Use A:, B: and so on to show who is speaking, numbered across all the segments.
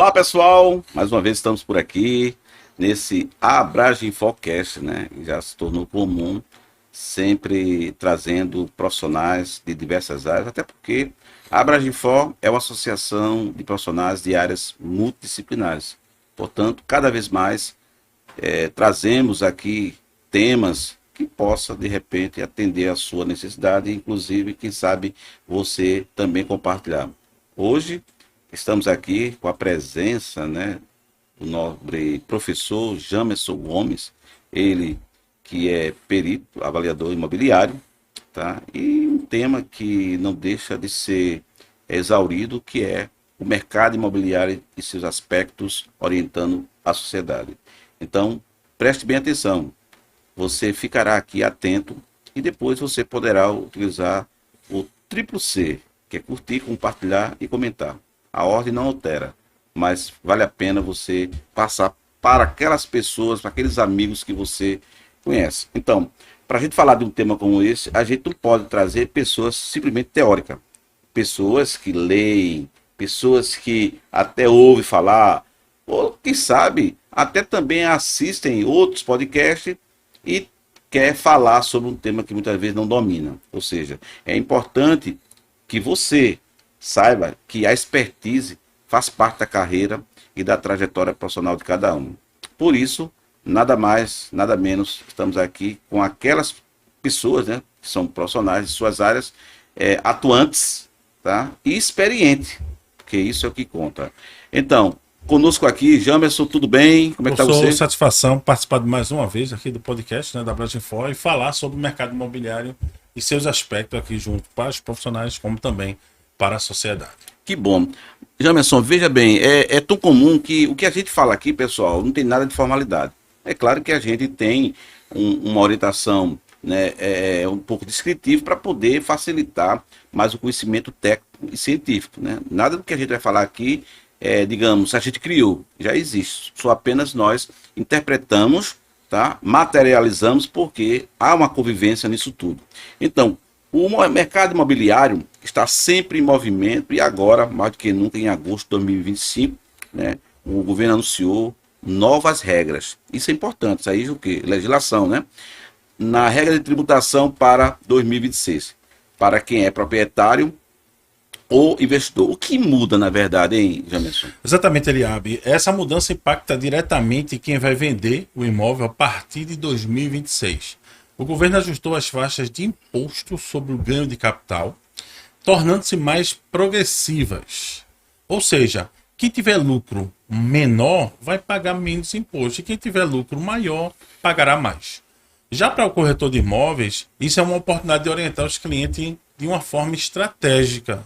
A: Olá pessoal, mais uma vez estamos por aqui nesse Abraginfocast, né? Já se tornou comum, sempre trazendo profissionais de diversas áreas, até porque a Abraginfor é uma associação de profissionais de áreas multidisciplinares. Portanto, cada vez mais trazemos aqui temas que possa de repente atender a sua necessidade, inclusive, quem sabe, você também compartilhar. Hoje estamos aqui com a presença, né, do nobre professor Jamerson Gomes, ele que é perito, avaliador imobiliário, tá? E um tema que não deixa de ser exaurido, que é o mercado imobiliário e seus aspectos orientando a sociedade. Então, preste bem atenção, você ficará aqui atento e depois você poderá utilizar o triplo C, que é curtir, compartilhar e comentar. A ordem não altera, mas vale a pena você passar para aquelas pessoas, para aqueles amigos que você conhece. Então, para a gente falar de um tema como esse, a gente não pode trazer pessoas simplesmente teóricas. Pessoas que leem, pessoas que até ouvem falar, ou quem sabe até também assistem outros podcasts e quer falar sobre um tema que muitas vezes não domina. Ou seja, é importante que você saiba que a expertise faz parte da carreira e da trajetória profissional de cada um. Por isso, nada mais, nada menos, estamos aqui com aquelas pessoas, né, que são profissionais de suas áreas, atuantes, tá, e experientes, porque isso é o que conta. Então, conosco aqui, Jamerson, tudo bem? Como é que está você?
B: Satisfação participar de mais uma vez aqui do podcast, né, da Abraginfor, e falar sobre o mercado imobiliário e seus aspectos aqui junto para os profissionais, como também para a sociedade.
A: Que bom. Jamerson, veja bem, é tão comum que o que a gente fala aqui, pessoal, não tem nada de formalidade. É claro que a gente tem uma orientação, né, um pouco descritiva para poder facilitar mais o conhecimento técnico e científico, né? Nada do que a gente vai falar aqui, digamos, a gente criou, já existe. Só apenas nós interpretamos, tá? Materializamos, porque há uma convivência nisso tudo. Então, o mercado imobiliário está sempre em movimento e agora, mais do que nunca, em agosto de 2025, né, o governo anunciou novas regras. Isso é importante, isso aí é o quê? Legislação, né? Na regra de tributação para 2026, para quem é proprietário ou investidor. O que muda, na verdade, hein, Jamerson?
B: Exatamente, Eliabe. Essa mudança impacta diretamente quem vai vender o imóvel a partir de 2026. O governo ajustou as faixas de imposto sobre o ganho de capital, tornando-se mais progressivas. Ou seja, quem tiver lucro menor vai pagar menos imposto e quem tiver lucro maior pagará mais. Já para o corretor de imóveis, isso é uma oportunidade de orientar os clientes de uma forma estratégica.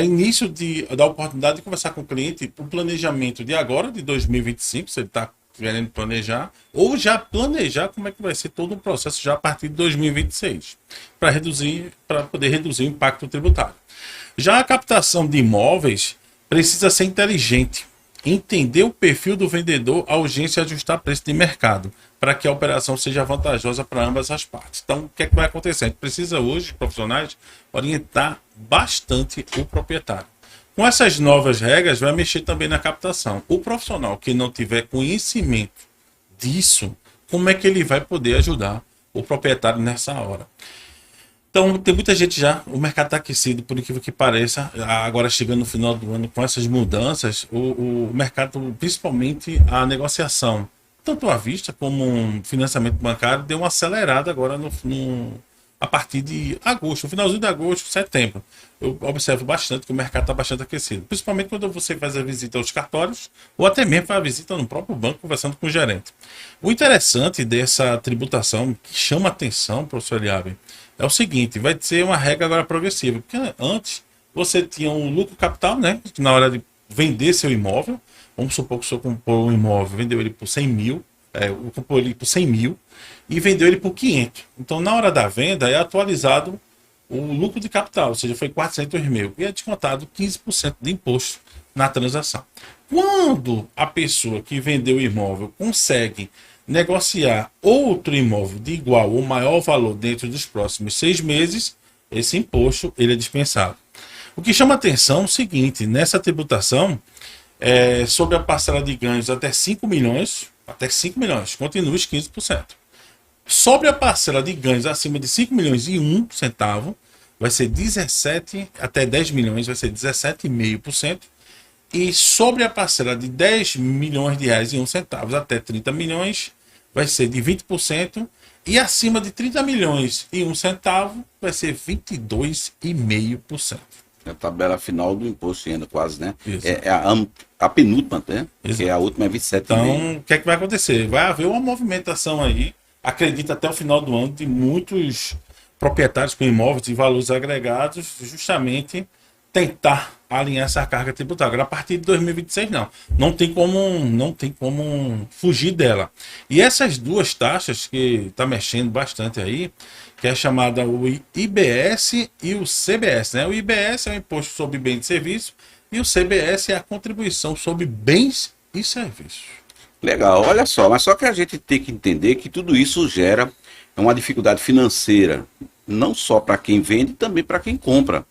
B: Início da oportunidade de conversar com o cliente o planejamento de agora, de 2025, se ele está querendo planejar, ou já planejar como é que vai ser todo o processo já a partir de 2026, para poder reduzir o impacto tributário. Já a captação de imóveis precisa ser inteligente, entender o perfil do vendedor, a urgência e ajustar preço de mercado, para que a operação seja vantajosa para ambas as partes. Então, o que é que vai acontecer? A gente precisa hoje, profissionais, orientar bastante o proprietário. Com essas novas regras, vai mexer também na captação. O profissional que não tiver conhecimento disso, como é que ele vai poder ajudar o proprietário nessa hora? Então, tem muita gente já, o mercado está aquecido, por incrível que pareça, agora chegando no final do ano, com essas mudanças, o mercado, principalmente a negociação, tanto à vista como um financiamento bancário, deu uma acelerada agora a partir de agosto, finalzinho de agosto, setembro. Eu observo bastante que o mercado está bastante aquecido, principalmente quando você faz a visita aos cartórios ou até mesmo faz a visita no próprio banco conversando com o gerente. O interessante dessa tributação, que chama atenção, professor Eliabe, é o seguinte, vai ser uma regra agora progressiva, porque antes você tinha um lucro capital, né, na hora de vender seu imóvel. Vamos supor que o senhor comprou um imóvel, vendeu ele por 100 mil, comprou ele por 100 mil e vendeu ele por 500. Então, na hora da venda, é atualizado o lucro de capital, ou seja, foi 400 mil. E é descontado 15% de imposto na transação. Quando a pessoa que vendeu o imóvel consegue negociar outro imóvel de igual ou maior valor dentro dos próximos 6 meses, esse imposto ele é dispensado. O que chama atenção é o seguinte, nessa tributação, sobre a parcela de ganhos até 5 milhões, continua os 15%. Sobre a parcela de ganhos acima de 5 milhões e 1 centavo, vai ser 17, até 10 milhões vai ser 17,5%. E sobre a parcela de 10 milhões de reais e 1 centavo até 30 milhões, vai ser de 20%. E acima de 30 milhões e 1 centavo, vai ser 22,5%.
A: É a tabela final do imposto de renda, quase, né?
B: Isso.
A: A penúltima, né?
B: Exato.
A: Que a última é 27,5%.
B: Então, o que é que vai acontecer? Vai haver uma movimentação aí, acredito até o final do ano, de muitos proprietários com imóveis de valores agregados, justamente tentar alinhar essa carga tributária. Agora, a partir de 2026, não tem como fugir dela. E essas duas taxas que está mexendo bastante aí, que é chamada o IBS e o CBS, né? O IBS é o Imposto sobre Bens e Serviços e o CBS é a Contribuição sobre Bens e Serviços.
A: Legal, olha só, mas só que a gente tem que entender que tudo isso gera uma dificuldade financeira, não só para quem vende, também para quem compra,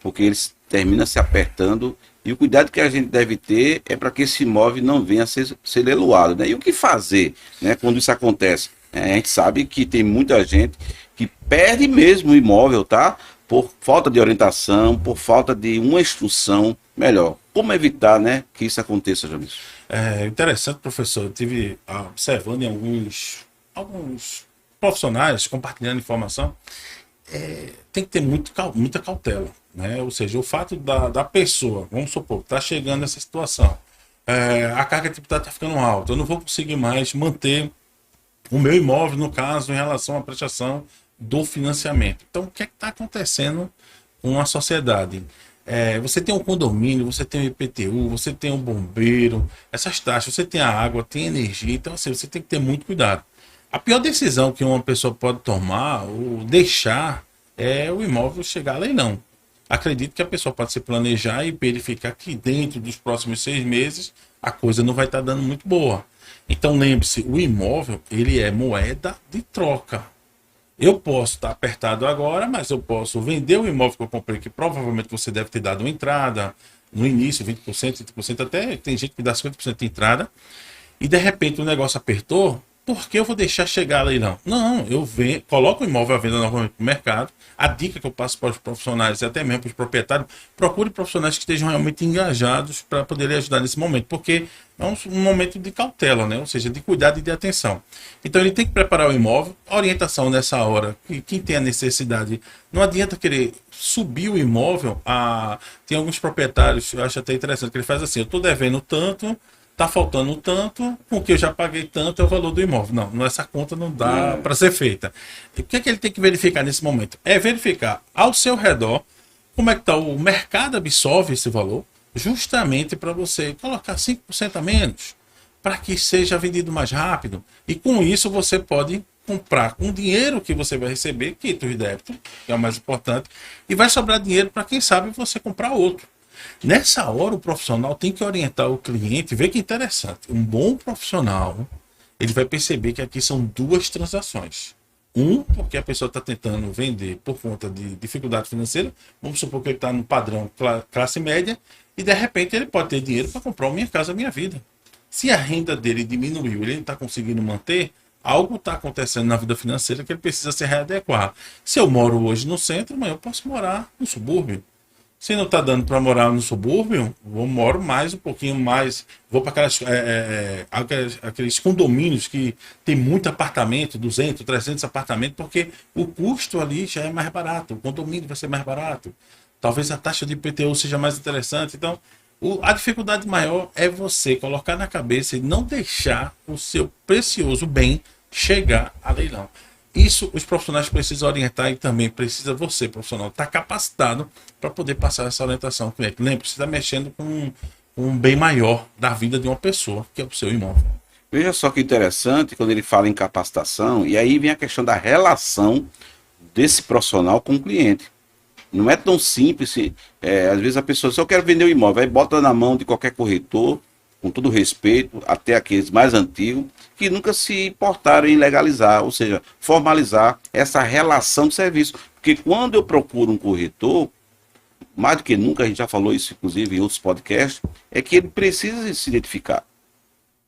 A: porque eles terminam se apertando, e o cuidado que a gente deve ter é para que esse imóvel não venha a ser leiloado, né? E o que fazer, né, quando isso acontece? A gente sabe que tem muita gente que perde mesmo o imóvel, tá? Por falta de orientação, por falta de uma instrução melhor. Como evitar, né, que isso aconteça, Jamilson?
B: É interessante, professor. Eu tive observando em alguns profissionais compartilhando informação. Tem que ter muita cautela, né? Ou seja, o fato da pessoa, vamos supor, está chegando nessa situação, a carga tributária está ficando alta, eu não vou conseguir mais manter o meu imóvel, no caso, em relação à prestação do financiamento. Então, o que é que está acontecendo com a sociedade? Você tem um condomínio, você tem o IPTU, você tem o bombeiro, essas taxas, você tem a água, tem energia, então assim, você tem que ter muito cuidado. A pior decisão que uma pessoa pode tomar ou deixar é o imóvel chegar a leilão. Acredito que a pessoa pode se planejar e verificar que dentro dos próximos 6 meses a coisa não vai estar dando muito boa. Então lembre-se, o imóvel ele é moeda de troca. Eu posso estar apertado agora, mas eu posso vender o imóvel que eu comprei, que provavelmente você deve ter dado uma entrada, no início 20%, 30%, até tem gente que dá 50% de entrada, e de repente o negócio apertou. Por que eu vou deixar chegar a leilão? Não, coloco o imóvel à venda novamente no mercado. A dica que eu passo para os profissionais e até mesmo para os proprietários, procure profissionais que estejam realmente engajados para poderem ajudar nesse momento, porque é um momento de cautela, né? Ou seja, de cuidado e de atenção. Então ele tem que preparar o imóvel, a orientação nessa hora, quem tem a necessidade, não adianta querer subir o imóvel. Tem alguns proprietários, eu acho até interessante, que ele faz assim, eu estou devendo tanto, tá faltando tanto, porque eu já paguei tanto, é o valor do imóvel. Não, essa conta não dá para ser feita. E o que é que ele tem que verificar nesse momento? É verificar ao seu redor como é que está o mercado, absorve esse valor, justamente para você colocar 5% a menos, para que seja vendido mais rápido. E com isso você pode comprar com o dinheiro que você vai receber, quito e débito, que é o mais importante, e vai sobrar dinheiro para quem sabe você comprar outro. Nessa hora, o profissional tem que orientar o cliente, ver que interessante. Um bom profissional, ele vai perceber que aqui são duas transações. Porque a pessoa está tentando vender por conta de dificuldade financeira. Vamos supor que ele está no padrão classe média e, de repente, ele pode ter dinheiro para comprar o Minha Casa Minha Vida. Se a renda dele diminuiu, ele não está conseguindo manter, algo está acontecendo na vida financeira que ele precisa se readequar. Se eu moro hoje no centro, amanhã eu posso morar no subúrbio. Se não está dando para morar no subúrbio, eu moro mais um pouquinho mais. Vou para aqueles condomínios que tem muito apartamento, 200, 300 apartamentos, porque o custo ali já é mais barato. O condomínio vai ser mais barato. Talvez a taxa de IPTU seja mais interessante. Então, a dificuldade maior é você colocar na cabeça e não deixar o seu precioso bem chegar a leilão. Isso os profissionais precisam orientar e também precisa você, profissional, estar capacitado para poder passar essa orientação ao cliente. Lembre-se, você está mexendo com um bem maior da vida de uma pessoa, que é o seu imóvel.
A: Veja só que interessante quando ele fala em capacitação, e aí vem a questão da relação desse profissional com o cliente. Não é tão simples, às vezes a pessoa só quer vender o imóvel, aí bota na mão de qualquer corretor, com todo respeito, até aqueles mais antigos, que nunca se importaram em legalizar, ou seja, formalizar essa relação de serviço. Porque quando eu procuro um corretor, mais do que nunca, a gente já falou isso, inclusive, em outros podcasts, é que ele precisa se identificar.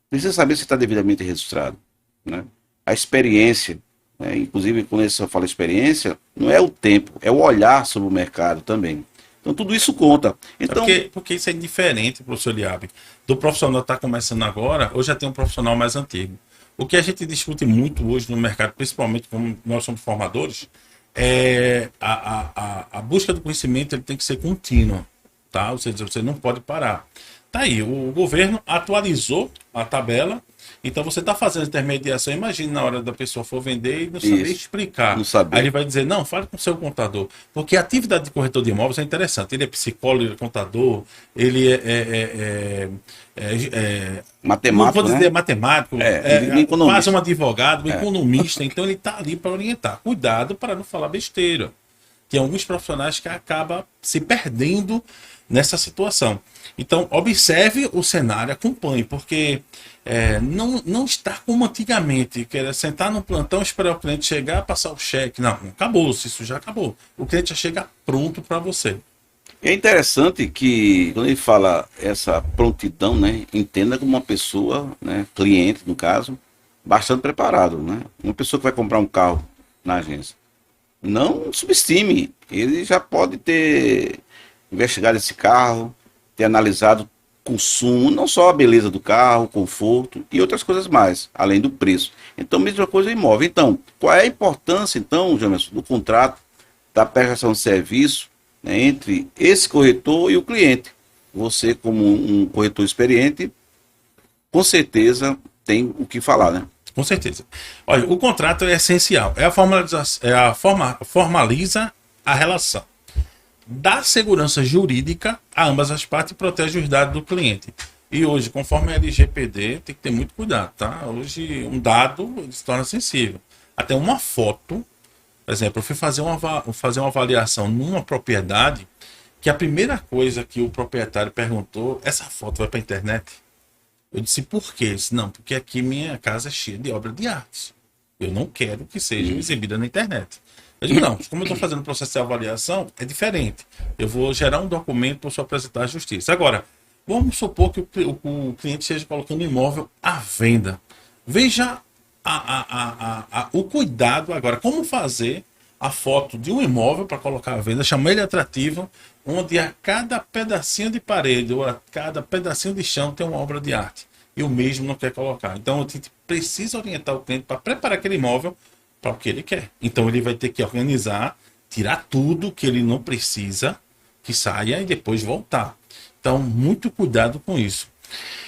A: Precisa saber se está devidamente registrado, né? A experiência, né? Inclusive, quando eu falo experiência, não é o tempo, é o olhar sobre o mercado também. Então, tudo isso conta.
B: É
A: Então,
B: porque isso é diferente, professor Liab, do profissional que está começando agora, ou já tem um profissional mais antigo. O que a gente discute muito hoje no mercado, principalmente como nós somos formadores, é a busca do conhecimento ele tem que ser contínua, tá? Ou seja, você não pode parar. Tá aí, o governo atualizou a tabela, então você está fazendo intermediação. Imagine na hora da pessoa for vender e não saber
A: isso,
B: explicar.
A: não saber.
B: Aí ele vai dizer, não, fale com o seu contador. Porque a atividade de corretor de imóveis é interessante. Ele é psicólogo, ele é contador, ele não vou
A: Matemático,
B: dizer
A: né?
B: matemático,
A: Economista.
B: quase um advogado, um
A: É.
B: economista. Então ele está ali para orientar. Cuidado para não falar besteira. Tem alguns profissionais que acabam se perdendo nessa situação. Então, observe o cenário, acompanhe, porque não está como antigamente, que era sentar no plantão, esperar o cliente chegar, passar o cheque. Não, acabou, isso já acabou. O cliente já chega pronto para você.
A: É interessante que, quando ele fala essa prontidão, né, entenda como uma pessoa, né, cliente, no caso, bastante preparado, né? Uma pessoa que vai comprar um carro na agência. Não subestime, ele já pode ter investigado esse carro, ter analisado o consumo, não só a beleza do carro, o conforto e outras coisas mais, além do preço. Então, mesma coisa imóvel. Então, qual é a importância, então, Jamerson, do contrato da prestação de serviço, né, entre esse corretor e o cliente? Você, como um corretor experiente, com certeza tem o que falar, né?
B: Com certeza. Olha, o contrato é essencial. Formaliza a relação. Dá segurança jurídica a ambas as partes e protege os dados do cliente. E hoje, conforme a LGPD, tem que ter muito cuidado, tá? Hoje, um dado se torna sensível. Até uma foto, por exemplo, eu fui fazer uma avaliação numa propriedade que a primeira coisa que o proprietário perguntou, essa foto vai para a internet? Eu disse, por quê? Ele disse, não, porque aqui minha casa é cheia de obra de arte. Eu não quero que seja exibida na internet. Eu digo, não, como eu estou fazendo o processo de avaliação, é diferente. Eu vou gerar um documento para apresentar à justiça. Agora, vamos supor que o cliente esteja colocando imóvel à venda. Veja o cuidado agora, como fazer a foto de um imóvel para colocar à venda, chamar ele atrativo, onde a cada pedacinho de parede ou a cada pedacinho de chão tem uma obra de arte. E o mesmo não quer colocar. Então, a gente precisa orientar o cliente para preparar aquele imóvel para o que ele quer. Então, ele vai ter que organizar, tirar tudo que ele não precisa, que saia e depois voltar. Então, muito cuidado com isso.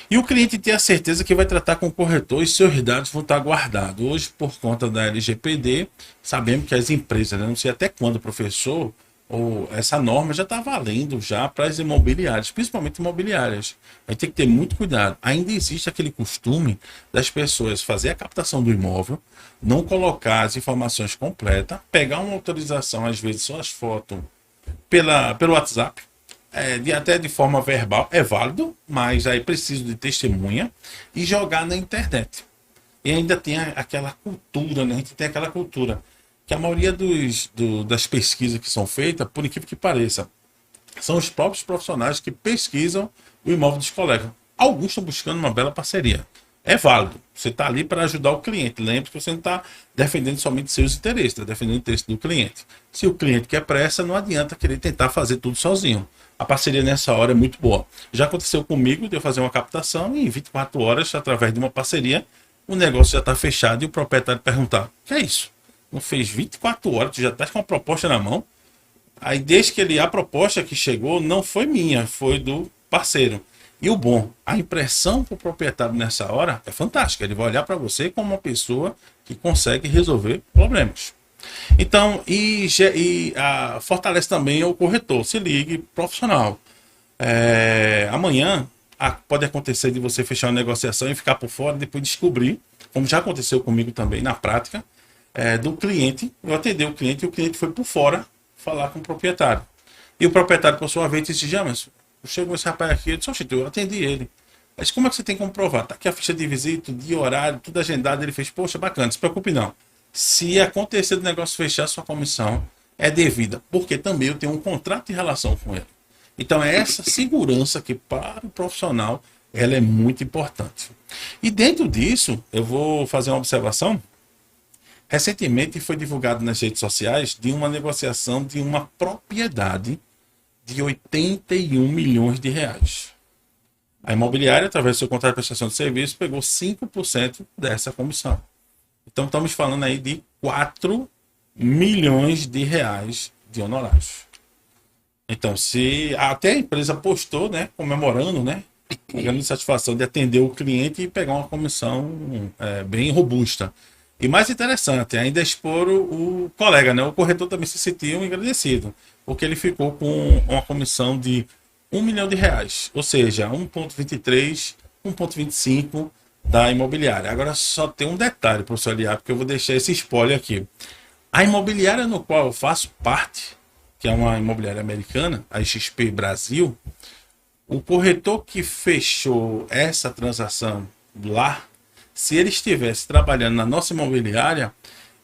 B: E o cliente ter a certeza que vai tratar com o corretor e seus dados vão estar guardados. Hoje, por conta da LGPD, sabemos que as empresas, né, não sei até quando, professor, ou essa norma já está valendo já para as imobiliárias, principalmente imobiliárias. A gente tem que ter muito cuidado. Ainda existe aquele costume das pessoas fazer a captação do imóvel, não colocar as informações completas, pegar uma autorização, às vezes só as fotos, pelo WhatsApp, até de forma verbal, é válido, mas aí preciso de testemunha e jogar na internet. E ainda tem aquela cultura, né? A gente tem aquela cultura que a maioria das pesquisas que são feitas, por incrível que pareça, são os próprios profissionais que pesquisam o imóvel dos colegas. Alguns estão buscando uma bela parceria. É válido. Você está ali para ajudar o cliente. Lembre que você não está defendendo somente seus interesses, está defendendo o interesse do cliente. Se o cliente quer pressa, não adianta querer tentar fazer tudo sozinho. A parceria nessa hora é muito boa. Já aconteceu comigo de eu fazer uma captação e em 24 horas, através de uma parceria, o negócio já está fechado e o proprietário perguntar, o que é isso? Não fez 24 horas, tu já está com uma proposta na mão. Aí desde que a proposta que chegou não foi minha, foi do parceiro. E o bom, a impressão para o proprietário nessa hora é fantástica. Ele vai olhar para você como uma pessoa que consegue resolver problemas. Então, fortalece também o corretor. Se ligue, profissional. Amanhã pode acontecer de você fechar uma negociação e ficar por fora e depois descobrir, como já aconteceu comigo também na prática, do cliente. Eu atendi o cliente e o cliente foi por fora falar com o proprietário. E o proprietário, por sua vez, disse, Jamerson, chegou esse rapaz aqui, eu disse, eu atendi ele. Mas como é que você tem como provar? Tá aqui a ficha de visita, de horário, tudo agendado. Ele fez, poxa, bacana, não se preocupe não. Se acontecer do negócio fechar, sua comissão é devida, porque também eu tenho um contrato de relação com ele. Então, é essa segurança que, para o profissional, ela é muito importante. E dentro disso, eu vou fazer uma observação. Recentemente foi divulgado nas redes sociais de uma negociação de uma propriedade de 81 milhões de reais. A imobiliária, através do seu contrato de prestação de serviço, pegou 5% dessa comissão. Então, estamos falando aí de 4 milhões de reais de honorários. Então, se até a empresa postou, né, comemorando, né, a grande satisfação de atender o cliente e pegar uma comissão bem robusta. E mais interessante, ainda expor o colega, né, o corretor também se sentiu agradecido, porque ele ficou com uma comissão de 1 milhão de reais, ou seja, 1,23, 1,25 da imobiliária. Agora só tem um detalhe, professor Eliab, porque eu vou deixar esse spoiler aqui. A imobiliária no qual eu faço parte, que é uma imobiliária americana, a XP Brasil, o corretor que fechou essa transação lá, se ele estivesse trabalhando na nossa imobiliária,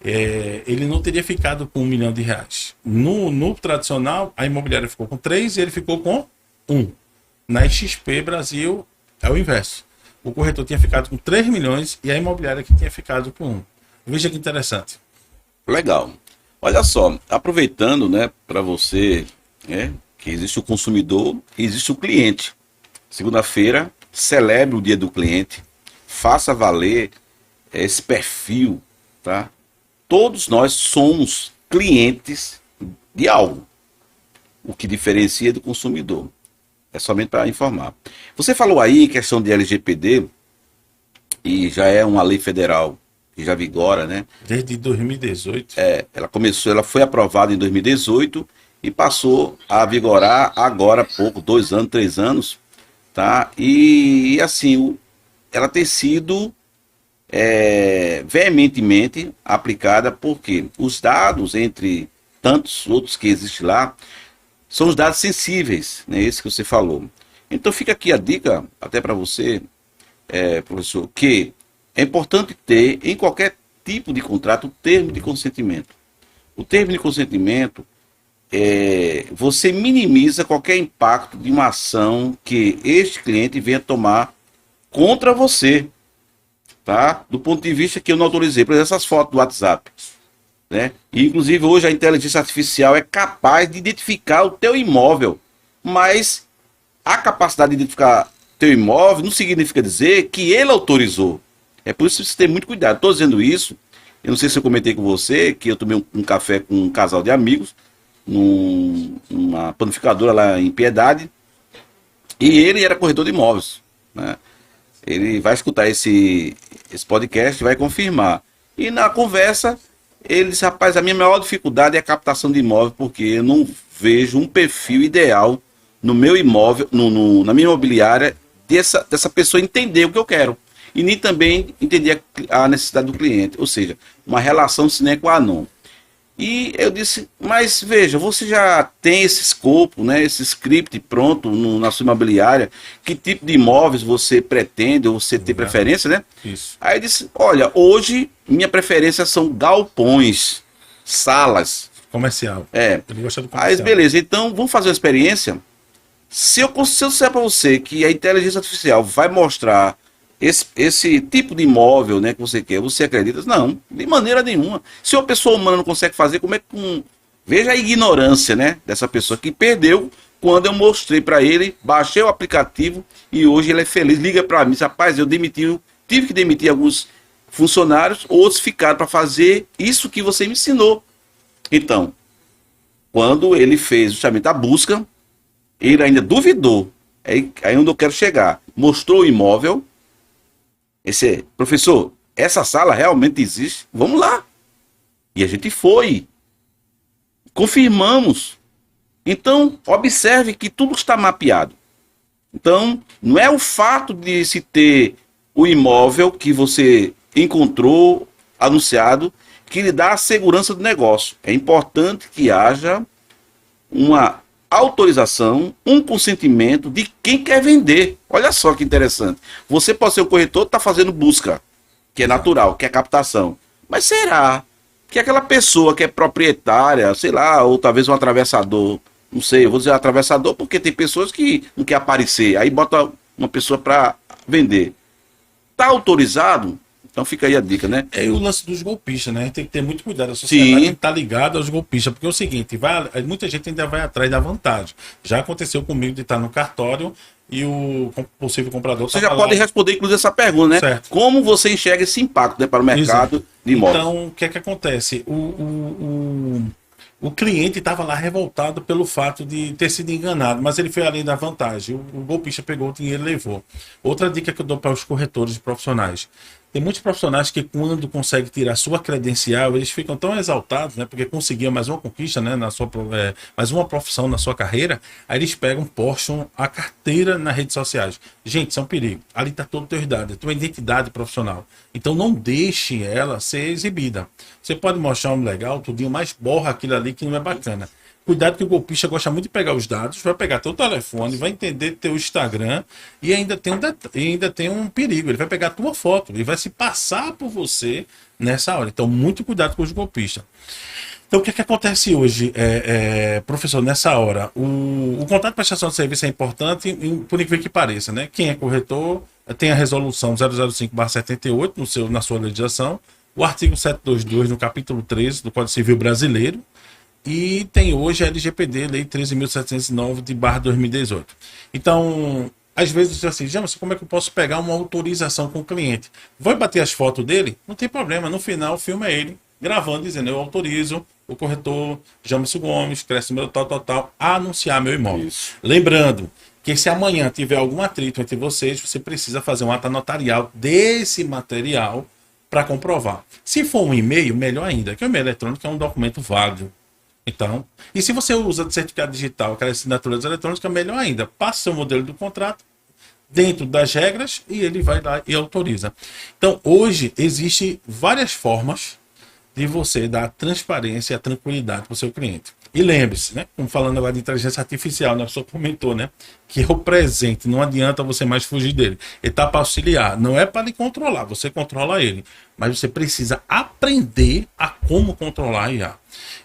B: ele não teria ficado com 1 milhão de reais. No tradicional, a imobiliária ficou com 3 e ele ficou com 1. Na XP Brasil, é o inverso. O corretor tinha ficado com 3 milhões e a imobiliária que tinha ficado com 1. Veja que interessante.
A: Legal. Olha só, aproveitando, né, para você, que existe o consumidor e existe o cliente. Segunda-feira, celebre o Dia do Cliente, faça valer esse perfil, tá? Todos nós somos clientes de algo. O que diferencia do consumidor. É somente para informar. Você falou aí em questão de LGPD, e já é uma lei federal que já vigora, né?
B: Desde 2018.
A: Ela foi aprovada em 2018 e passou a vigorar agora há pouco, 2 anos, 3 anos, tá? E assim, ela tem sido veementemente aplicada, porque os dados, entre tantos outros que existem lá, são os dados sensíveis, né? Esse que você falou. Então fica aqui a dica, até para você, professor, que é importante ter, em qualquer tipo de contrato, o termo de consentimento. O termo de consentimento, você minimiza qualquer impacto de uma ação que este cliente venha tomar contra você, tá? Do ponto de vista que eu não autorizei, por exemplo, essas fotos do WhatsApp, né? E, inclusive, hoje a inteligência artificial é capaz de identificar o teu imóvel, mas a capacidade de identificar teu imóvel não significa dizer que ele autorizou. É por isso que você tem muito cuidado. Estou dizendo isso, eu não sei se eu comentei com você, que eu tomei um café com um casal de amigos, numa panificadora lá em Piedade, e ele era corretor de imóveis, né? Ele vai escutar esse podcast e vai confirmar. E na conversa, ele disse, rapaz, a minha maior dificuldade é a captação de imóvel, porque eu não vejo um perfil ideal no meu imóvel, na minha imobiliária, dessa pessoa entender o que eu quero. E nem também entender a necessidade do cliente. Ou seja, uma relação sine qua non. E eu disse, mas veja, você já tem esse escopo, né, esse script pronto na sua imobiliária, que tipo de imóveis você pretende, ou você tem preferência, né?
B: Isso.
A: Aí eu disse, olha, hoje minha preferência são galpões, salas.
B: Comercial.
A: Ele
B: gosta do
A: Aí
B: comercial.
A: beleza, então vamos fazer uma experiência. Se eu disser para você que a inteligência artificial vai mostrar esse tipo de imóvel, né, que você quer, você acredita? Não, de maneira nenhuma. Se uma pessoa humana não consegue fazer, como é que... Veja a ignorância, né, dessa pessoa que perdeu quando eu mostrei para ele, baixei o aplicativo e hoje ele é feliz. Liga para mim, diz, rapaz, tive que demitir alguns funcionários, outros ficaram para fazer isso que você me ensinou. Então, quando ele fez justamente a busca, ele ainda duvidou. Aí onde eu quero chegar. Mostrou o imóvel. Professor, essa sala realmente existe? Vamos lá. E a gente foi. Confirmamos. Então, observe que tudo está mapeado. Então, não é o fato de se ter o imóvel que você encontrou anunciado que lhe dá a segurança do negócio. É importante que haja uma autorização, um consentimento de quem quer vender. Olha só que interessante. Você pode ser o corretor, está fazendo busca, que é natural, que é captação. Mas será que aquela pessoa que é proprietária, sei lá, ou talvez um atravessador, não sei, eu vou dizer atravessador porque tem pessoas que não quer aparecer, aí bota uma pessoa para vender. Tá autorizado? Então fica aí a dica, né?
B: É o lance dos golpistas, né? A gente tem que ter muito cuidado. A sociedade tem que estar ligada aos golpistas, porque é o seguinte, muita gente ainda vai atrás da vantagem. Já aconteceu comigo de estar no cartório e o possível comprador...
A: Você já pode responder, inclusive, essa pergunta, né?
B: Certo.
A: Como você enxerga esse impacto, né, para o mercado de imóveis?
B: Então, o que é que acontece? O cliente estava lá revoltado pelo fato de ter sido enganado, mas ele foi além da vantagem. O golpista pegou o dinheiro e levou. Outra dica que eu dou para os corretores profissionais. Tem muitos profissionais que, quando conseguem tirar sua credencial, eles ficam tão exaltados, né? Porque conseguiam mais uma conquista, né? Mais uma profissão na sua carreira. Aí eles pegam, postam a carteira nas redes sociais. Gente, isso é um perigo. Ali está todo o teu dado, a tua identidade profissional. Então não deixe ela ser exibida. Você pode mostrar um legal, tudinho, mas borra aquilo ali que não é bacana. Cuidado que o golpista gosta muito de pegar os dados, vai pegar teu telefone, vai entender teu Instagram e ainda tem um perigo. Ele vai pegar a tua foto e vai se passar por você nessa hora. Então, muito cuidado com os golpistas. Então, o que é que acontece hoje, professor, nessa hora? O contrato de prestação de serviço é importante, por incrível que pareça, né? Quem é corretor tem a resolução 005/78 na sua legislação, o artigo 722 no capítulo 13 do Código Civil Brasileiro, e tem hoje a LGPD, Lei 13.709 de /2018. Então, às vezes diz assim, Jamerson, como é que eu posso pegar uma autorização com o cliente? Vai bater as fotos dele? Não tem problema, no final filma ele gravando, dizendo, eu autorizo o corretor Jamerson Gomes, cresce número tal, a anunciar meu imóvel.
A: Isso.
B: Lembrando que se amanhã tiver algum atrito entre vocês, você precisa fazer um ata notarial desse material para comprovar. Se for um e-mail, melhor ainda, que o e-mail eletrônico é um documento válido. Então, e se você usa de certificado digital, aquelas assinaturas eletrônicas, melhor ainda. Passa o modelo do contrato dentro das regras e ele vai lá e autoriza. Então, hoje, existem várias formas de você dar transparência e a tranquilidade para o seu cliente. E lembre-se, né? Como falando agora de inteligência artificial, né? A pessoa comentou, né? Que é o presente, não adianta você mais fugir dele. Ele está para auxiliar, não é para lhe controlar, você controla ele. Mas você precisa aprender a como controlar a IA.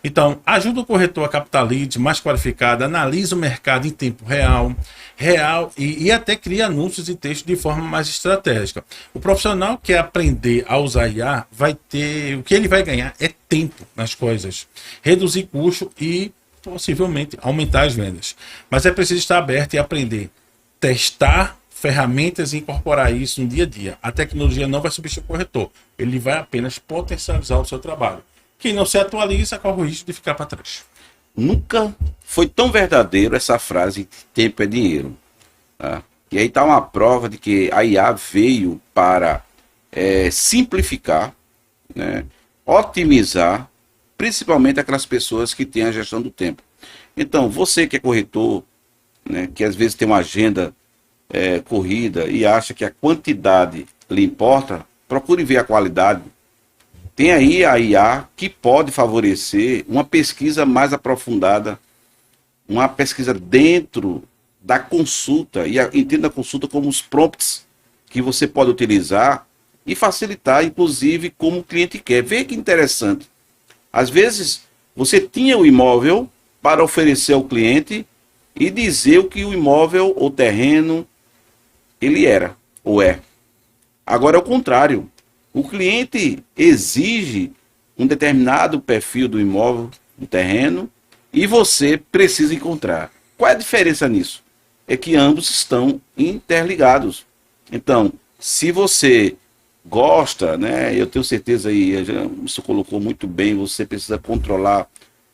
B: Então, ajuda o corretor a captar leads mais qualificado, analisa o mercado em tempo real e até cria anúncios e textos de forma mais estratégica. O profissional que quer aprender a usar IA vai ter, o que ele vai ganhar é tempo nas coisas, reduzir custo e possivelmente aumentar as vendas. Mas é preciso estar aberto e aprender, testar ferramentas e incorporar isso no dia a dia. A tecnologia não vai substituir o corretor, ele vai apenas potencializar o seu trabalho. Quem não se atualiza corre o risco de ficar para trás.
A: Nunca foi tão verdadeiro essa frase, tempo é dinheiro. Tá? E aí está uma prova de que a IA veio para simplificar, né, otimizar, principalmente aquelas pessoas que têm a gestão do tempo. Então, você que é corretor, né, que às vezes tem uma agenda corrida e acha que a quantidade lhe importa, procure ver a qualidade. Tem aí a IA que pode favorecer uma pesquisa mais aprofundada, uma pesquisa dentro da consulta, e entenda a consulta como os prompts que você pode utilizar e facilitar, inclusive, como o cliente quer. Vê que interessante. Às vezes, você tinha o imóvel para oferecer ao cliente e dizer o que o imóvel ou terreno ele era ou é. Agora é o contrário. O cliente exige um determinado perfil do imóvel, do terreno, e você precisa encontrar. Qual é a diferença nisso? É que ambos estão interligados. Então, se você gosta, né, eu tenho certeza aí, você colocou muito bem, você precisa controlar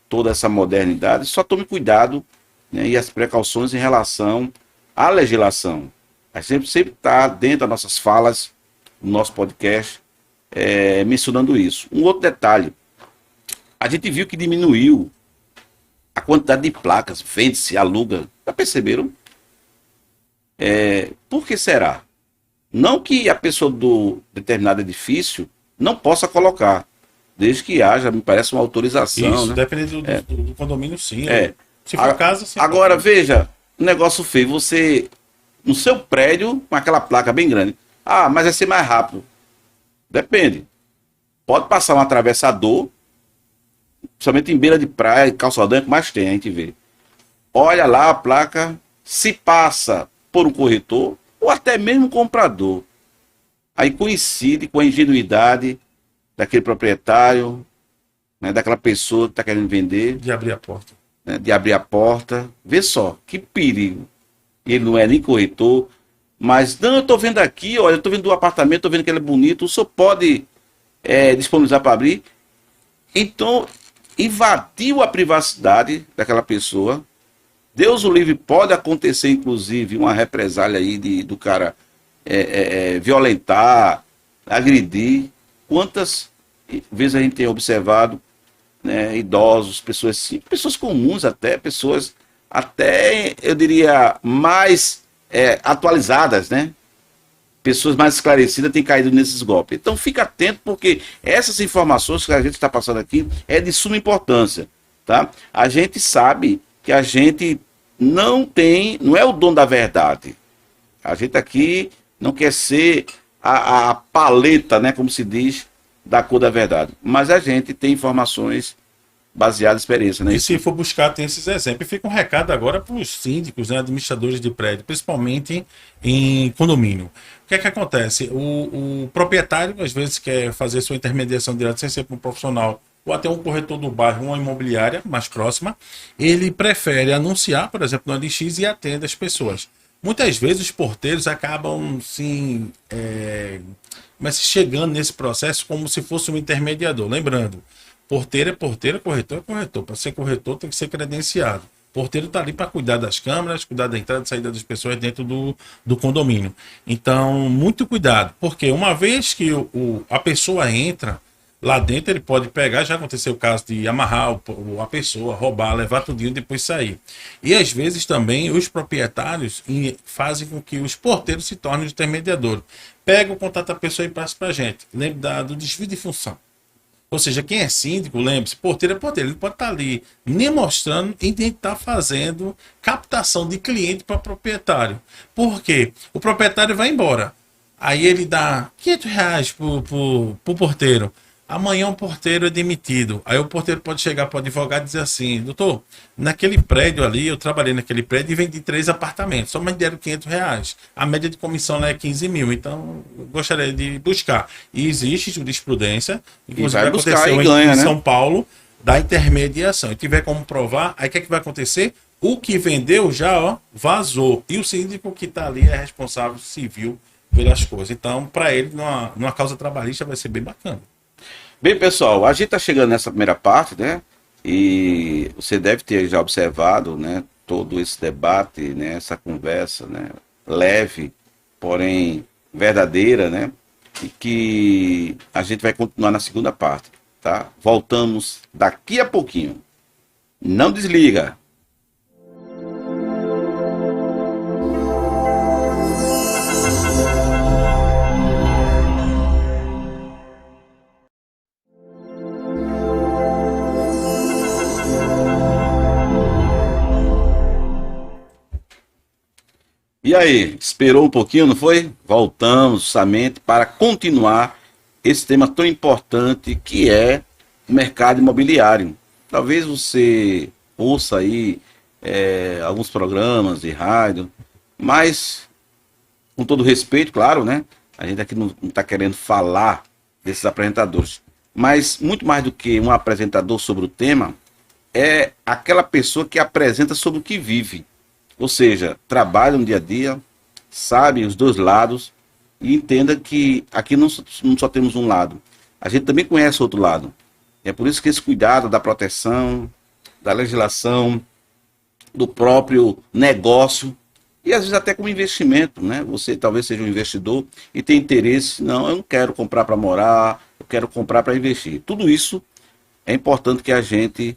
A: toda essa modernidade, só tome cuidado, né, e as precauções em relação à legislação. A gente sempre está dentro das nossas falas, no nosso podcast, mencionando isso. Um outro detalhe, a gente viu que diminuiu a quantidade de placas, vende-se, aluga. Já perceberam? Por que será? Não que a pessoa do determinado edifício não possa colocar, desde que haja, me parece, uma autorização.
B: Isso,
A: né?
B: depende do condomínio, sim. Se for casa, sim.
A: Agora, veja, um negócio feio, você, no seu prédio, com aquela placa bem grande, mas vai ser mais rápido. Depende. Pode passar um atravessador principalmente em beira de praia, calçadão é que mais tem, a gente vê. Olha lá a placa, se passa por um corretor ou até mesmo um comprador. Aí coincide com a ingenuidade daquele proprietário, né, daquela pessoa que está querendo vender,
B: De abrir a porta.
A: né, de abrir a porta. Vê só, que perigo. Ele não é nem corretor, mas não, eu estou vendo aqui, olha, eu estou vendo o apartamento, estou vendo que ele é bonito, o senhor pode disponibilizar para abrir? Então, invadiu a privacidade daquela pessoa. Deus o livre, pode acontecer, inclusive, uma represália aí do cara violentar, agredir. Quantas vezes a gente tem observado, né, idosos, pessoas comuns até, pessoas até, eu diria, mais atualizadas, né? Pessoas mais esclarecidas têm caído nesses golpes. Então fica atento, porque essas informações que a gente está passando aqui é de suma importância, tá? A gente sabe que a gente não é o dono da verdade. A gente aqui não quer ser a paleta, né, como se diz, da cor da verdade. Mas a gente tem informações baseadas em experiência, né?
B: E se for buscar, tem esses exemplos. E fica um recado agora para os síndicos, né, administradores de prédio, principalmente em condomínio. O que é que acontece? O proprietário, às vezes, quer fazer sua intermediação direta sem ser para um profissional ou até um corretor do bairro, uma imobiliária mais próxima. Ele prefere anunciar, por exemplo, no OLX e atende as pessoas. Muitas vezes os porteiros acabam, sim, mas chegando nesse processo como se fosse um intermediador. Lembrando, porteiro é porteiro, corretor é corretor. Para ser corretor tem que ser credenciado. Porteiro está ali para cuidar das câmeras, cuidar da entrada e saída das pessoas dentro do condomínio. Então, muito cuidado, porque uma vez que a pessoa entra lá dentro, ele pode pegar, já aconteceu o caso de amarrar a pessoa, roubar, levar tudinho e depois sair. E às vezes também os proprietários fazem com que os porteiros se tornem os intermediadores. Pega o contato da pessoa e passa para a gente. Lembre do desvio de função. Ou seja, quem é síndico, lembre-se, porteiro é porteiro. Ele pode estar ali nem mostrando e nem estar fazendo captação de cliente para proprietário. Por quê? O proprietário vai embora. Aí ele dá R$ 500 pro porteiro. Amanhã o porteiro é demitido. Aí o porteiro pode chegar para o advogado e dizer assim: doutor, naquele prédio ali, eu trabalhei naquele prédio e vendi 3 apartamentos, só me deram R$ 500. A média de comissão lá é 15 mil, então eu gostaria de buscar. E existe jurisprudência, inclusive aconteceu em São Paulo, da intermediação. E tiver como provar, aí o que é que vai acontecer? O que vendeu já vazou. E o síndico que está ali é responsável civil pelas coisas. Então, para ele, numa causa trabalhista, vai ser bem bacana.
A: Bem, pessoal, a gente está chegando nessa primeira parte, né? E você deve ter já observado, né, todo esse debate, né, essa conversa, né, leve, porém verdadeira, né? E que a gente vai continuar na segunda parte, tá? Voltamos daqui a pouquinho. Não desliga. E aí, esperou um pouquinho, não foi? Voltamos justamente para continuar esse tema tão importante que é o mercado imobiliário. Talvez você ouça aí alguns programas de rádio, mas com todo respeito, claro, né? A gente aqui não está querendo falar desses apresentadores, mas muito mais do que um apresentador sobre o tema, é aquela pessoa que apresenta sobre o que vive. Ou seja, trabalha no dia a dia, sabe os dois lados e entenda que aqui não só temos um lado. A gente também conhece o outro lado. É por isso que esse cuidado da proteção, da legislação, do próprio negócio e às vezes até como investimento, né? Você talvez seja um investidor e tem interesse, não, eu não quero comprar para morar, eu quero comprar para investir. Tudo isso é importante que a gente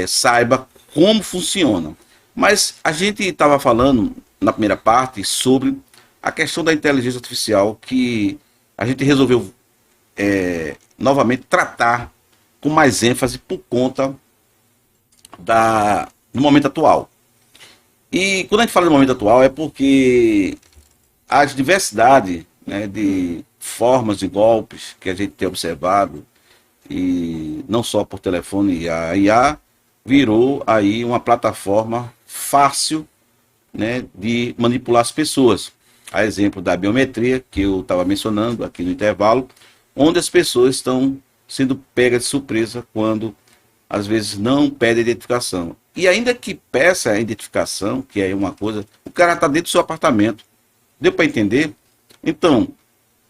A: saiba como funciona. Mas a gente estava falando na primeira parte sobre a questão da inteligência artificial que a gente resolveu novamente tratar com mais ênfase por conta do momento atual. E quando a gente fala do momento atual é porque a diversidade, né, de formas de golpes que a gente tem observado e não só por telefone, e a IA virou aí uma plataforma fácil, né, de manipular as pessoas. A exemplo da biometria, que eu estava mencionando aqui no intervalo, onde as pessoas estão sendo pegas de surpresa quando às vezes não pede identificação. E ainda que peça a identificação, que é uma coisa, o cara está dentro do seu apartamento. Deu para entender? Então,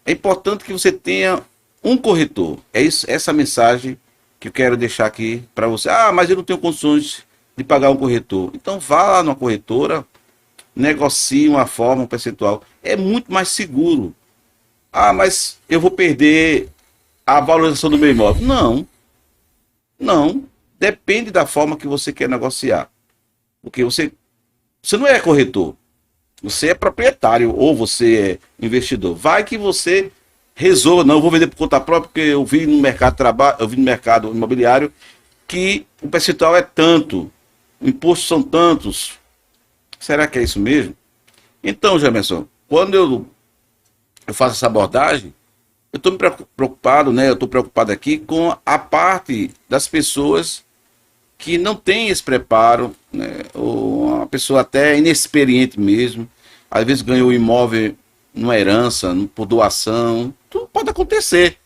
A: é importante que você tenha um corretor. É isso, essa mensagem que eu quero deixar aqui para você. Ah, mas eu não tenho condições de pagar um corretor. Então vá lá numa corretora, negocie uma forma, um percentual. É muito mais seguro. Ah, mas eu vou perder a valorização do meu imóvel. Não, não. Depende da forma que você quer negociar. Porque você não é corretor. Você é proprietário ou você é investidor. Vai que você resolva, não, eu vou vender por conta própria, porque eu vi no mercado de trabalho, eu vi no mercado imobiliário que o percentual é tanto, impostos são tantos. Será que é isso mesmo? Então, Jamerson, quando eu faço essa abordagem, eu estou me preocupado, né? Eu estou preocupado aqui com a parte das pessoas que não tem esse preparo, né? Ou uma pessoa até inexperiente mesmo, às vezes ganhou o imóvel numa herança, por doação, tudo pode acontecer.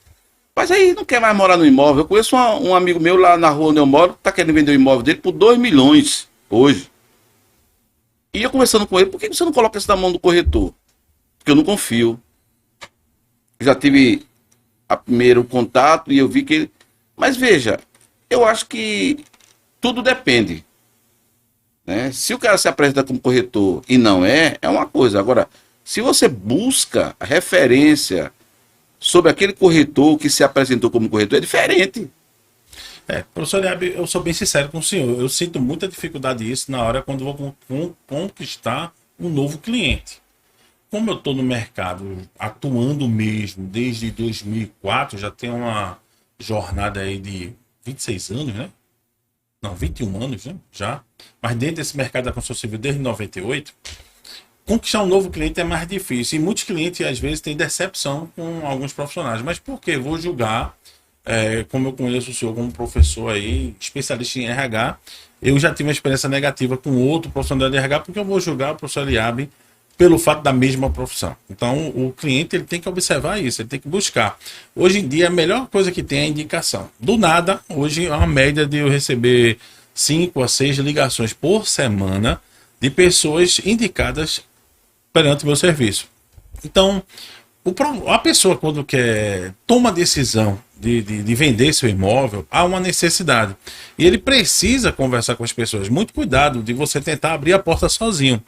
A: Mas aí não quer mais morar no imóvel. Eu conheço um amigo meu lá na rua onde eu moro, que está querendo vender o imóvel dele por 2 milhões hoje. E eu conversando com ele, por que você não coloca isso na mão do corretor? Porque eu não confio. Eu já tive a primeiro contato e eu vi que ele... Mas veja, eu acho que tudo depende, né? Se o cara se apresenta como corretor e não é uma coisa. Agora, se você busca referência sobre aquele corretor que se apresentou como corretor, é diferente.
B: Professor Eliabe, eu sou bem sincero com o senhor. Eu sinto muita dificuldade nisso na hora quando vou conquistar um novo cliente. Como eu estou no mercado atuando mesmo desde 2004, já tenho uma jornada aí de 26 anos, né? Não, 21 anos, né? Já. Mas dentro desse mercado da construção civil desde 98, conquistar um novo cliente é mais difícil. E muitos clientes, às vezes, têm decepção com alguns profissionais. Mas por quê? Vou julgar, como eu conheço o senhor como professor aí, especialista em RH, eu já tive uma experiência negativa com outro profissional de RH, porque eu vou julgar o professor Eliabe pelo fato da mesma profissão. Então, o cliente ele tem que observar isso, ele tem que buscar. Hoje em dia, a melhor coisa que tem é a indicação. Do nada, hoje é uma média de eu receber 5 a 6 ligações por semana de pessoas indicadas perante o meu serviço. Então, a pessoa quando toma a decisão de vender seu imóvel, há uma necessidade. E ele precisa conversar com as pessoas. Muito cuidado de você tentar abrir a porta sozinho.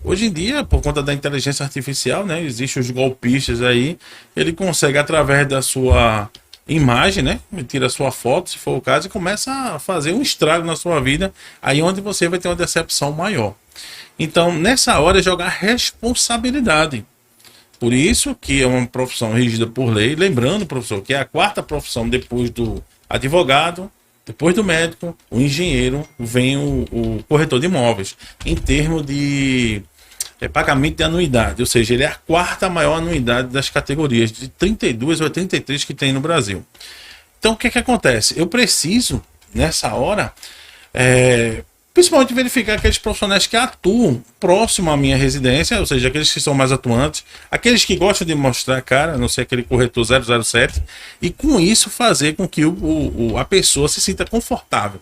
B: Hoje em dia, por conta da inteligência artificial, né, existem os golpistas aí, ele consegue, através da sua imagem, né, tira a sua foto, se for o caso, e começa a fazer um estrago na sua vida, aí onde você vai ter uma decepção maior. Então, nessa hora, é jogar responsabilidade. Por isso que é uma profissão rígida por lei. Lembrando, professor, que é a quarta profissão depois do advogado, depois do médico, o engenheiro, vem o corretor de imóveis, em termos de pagamento de anuidade, ou seja, ele é a quarta maior anuidade das categorias, de 32 ou 33 que tem no Brasil. Então, o que acontece? Eu preciso, nessa hora, principalmente verificar aqueles profissionais que atuam próximo à minha residência, ou seja, aqueles que são mais atuantes, aqueles que gostam de mostrar a cara, a não ser aquele corretor 007, e com isso fazer com que a pessoa se sinta confortável.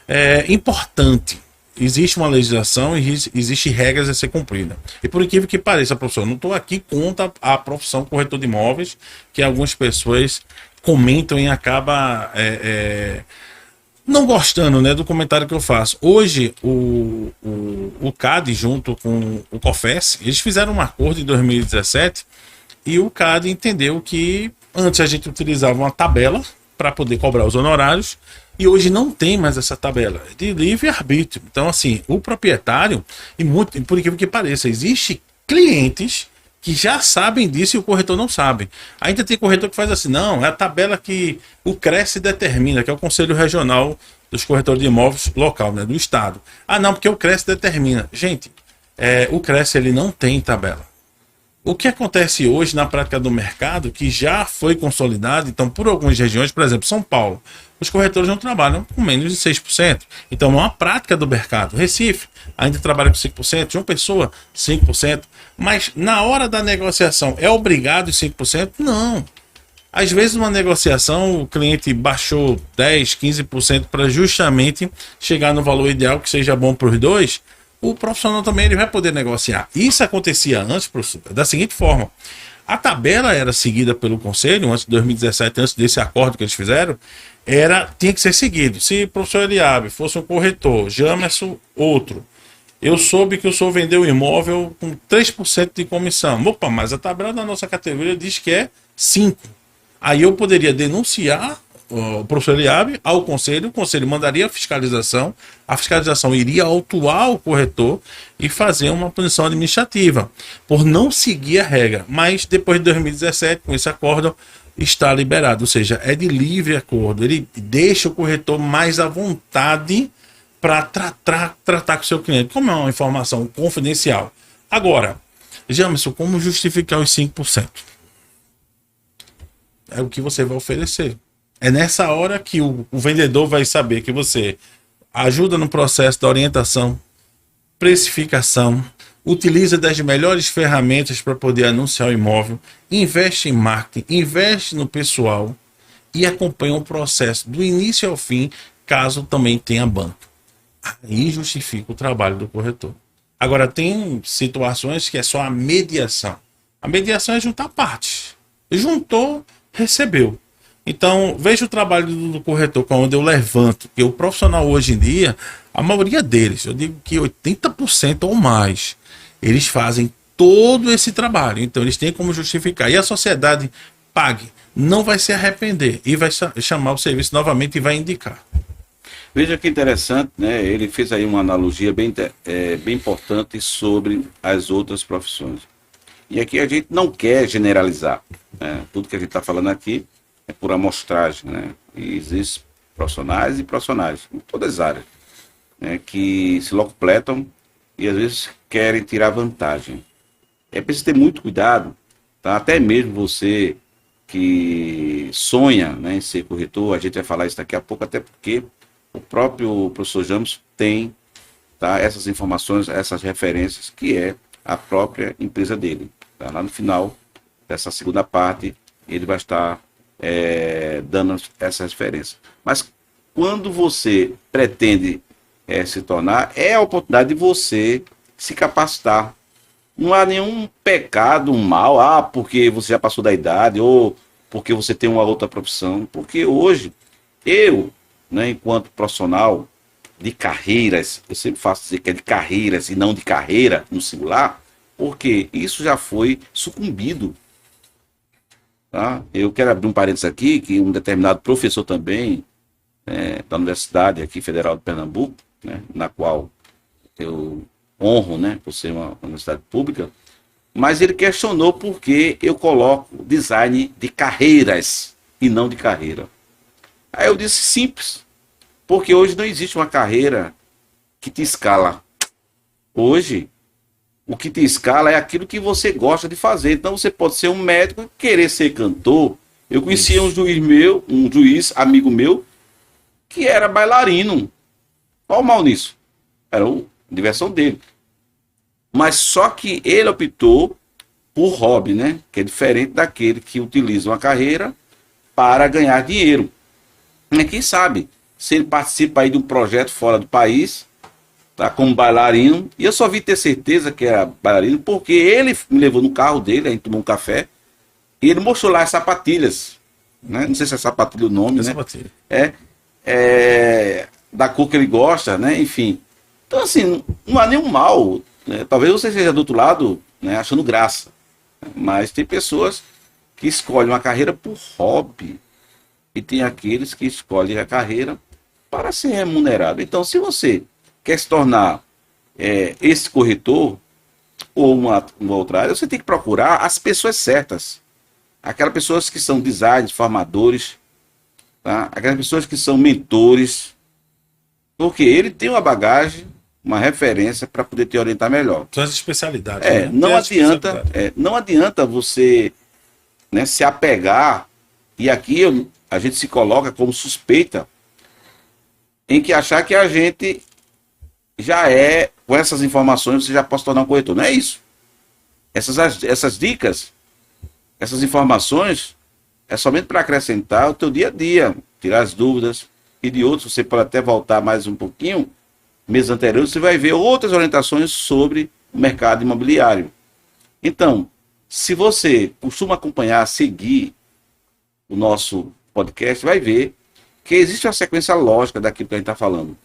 B: É importante. Existe uma legislação e existem regras a ser cumprida. E por incrível que pareça, professor, não estou aqui contra a profissão corretor de imóveis, que algumas pessoas comentam e acabam não gostando, né, do comentário que eu faço. Hoje, o CAD, junto com o COFES, eles fizeram um acordo em 2017 e o CAD entendeu que antes a gente utilizava uma tabela para poder cobrar os honorários, e hoje não tem mais essa tabela de livre-arbítrio. Então, assim, o proprietário, e muito, por incrível que pareça, existe clientes que já sabem disso e o corretor não sabe. Ainda tem corretor que faz assim, não, é a tabela que o CRES determina, que é o Conselho Regional dos Corretores de Imóveis local, né, do estado. Ah, não, porque o CRES determina. Gente, o CRES ele não tem tabela. O que acontece hoje na prática do mercado, que já foi consolidado, então, por algumas regiões, por exemplo, São Paulo, os corretores não trabalham com menos de 6%. Então, é uma prática do mercado. Recife ainda trabalha com 5%, João Pessoa, 5%. Mas na hora da negociação, é obrigado os 5%? Não. Às vezes, numa negociação, o cliente baixou 10, 15% para justamente chegar no valor ideal que seja bom para os dois. O profissional também ele vai poder negociar. Isso acontecia antes, professor, da seguinte forma: a tabela era seguida pelo conselho antes de 2017, antes desse acordo que eles fizeram, tinha que ser seguido. Se o professor Eliabe fosse um corretor, Jamerson outro, eu soube que o senhor vendeu o imóvel com 3% de comissão. Opa, mas a tabela da nossa categoria diz que é 5%. Aí eu poderia denunciar o professor Eliabe ao conselho, o conselho mandaria a fiscalização iria autuar o corretor e fazer uma punição administrativa por não seguir a regra. Mas depois de 2017, com esse acordo, está liberado, ou seja, é de livre acordo. Ele deixa o corretor mais à vontade para tratar com o seu cliente, como é uma informação confidencial. Agora, Jamerson, como justificar os 5%? É o que você vai oferecer. É nessa hora que o vendedor vai saber que você ajuda no processo da orientação, precificação, utiliza das melhores ferramentas para poder anunciar o imóvel, investe em marketing, investe no pessoal e acompanha o processo do início ao fim, caso também tenha banco. Aí justifica o trabalho do corretor. Agora, tem situações que é só a mediação. A mediação é juntar partes. Juntou, recebeu. Então, veja o trabalho do corretor, quando eu levanto, que o profissional hoje em dia, a maioria deles, eu digo que 80% ou mais, eles fazem todo esse trabalho. Então, eles têm como justificar. E a sociedade pague, não vai se arrepender e vai chamar o serviço novamente e vai indicar.
A: Veja que interessante, né? Ele fez aí uma analogia bem importante sobre as outras profissões. E aqui a gente não quer generalizar, né? Tudo que a gente está falando aqui é por amostragem, né? E existem profissionais e profissionais em todas as áreas, né? Que se locupletam e às vezes querem tirar vantagem. É preciso ter muito cuidado, tá? Até mesmo você que sonha, né, em ser corretor, a gente vai falar isso daqui a pouco, até porque o próprio professor Jamerson tem, tá, essas informações, essas referências, que é a própria empresa dele. Tá? Lá no final dessa segunda parte, ele vai estar dando essa referência. Mas quando você pretende se tornar, é a oportunidade de você se capacitar. Não há nenhum pecado, um mal, porque você já passou da idade, ou porque você tem uma outra profissão. Porque hoje, eu, né, enquanto profissional de carreiras, eu sempre faço dizer que é de carreiras e não de carreira no singular, porque isso já foi sucumbido. Tá? Eu quero abrir um parênteses aqui, que um determinado professor também, da Universidade aqui Federal de Pernambuco, né, na qual eu honro, né, por ser uma universidade pública, mas ele questionou por que eu coloco design de carreiras e não de carreira. Aí eu disse simples, porque hoje não existe uma carreira que te escala. Hoje, o que te escala é aquilo que você gosta de fazer. Então você pode ser um médico e querer ser cantor. Eu conhecia um juiz amigo meu, que era bailarino. Qual o mal nisso? Era a diversão dele. Mas só que ele optou por hobby, né? Que é diferente daquele que utiliza uma carreira para ganhar dinheiro. E quem sabe, se ele participa aí de um projeto fora do país, tá, como bailarino, e eu só vi ter certeza que era bailarino, porque ele me levou no carro dele, a gente tomou um café, e ele mostrou lá as sapatilhas, né? Não sei se é sapatilha o nome, né?
B: Sapatilha.
A: Da cor que ele gosta, né? Enfim. Então, assim, não há nenhum mal, né? Talvez você seja do outro lado, né, achando graça, mas tem pessoas que escolhem uma carreira por hobby, e tem aqueles que escolhem a carreira para ser remunerado. Então, se você quer se tornar esse corretor ou uma outra área, você tem que procurar as pessoas certas. Aquelas pessoas que são designers, formadores, tá? Aquelas pessoas que são mentores, porque ele tem uma bagagem, uma referência para poder te orientar melhor.
B: São as especialidades.
A: Não adianta você, né, se apegar, e aqui a gente se coloca como suspeita, em que achar que a gente já com essas informações, você já pode se tornar um corretor. Não é isso. Essas dicas, essas informações, é somente para acrescentar o teu dia a dia, tirar as dúvidas, e de outros, você pode até voltar mais um pouquinho, meses anteriores, você vai ver outras orientações sobre o mercado imobiliário. Então, se você costuma acompanhar, seguir o nosso podcast, vai ver que existe uma sequência lógica daquilo que a gente está falando.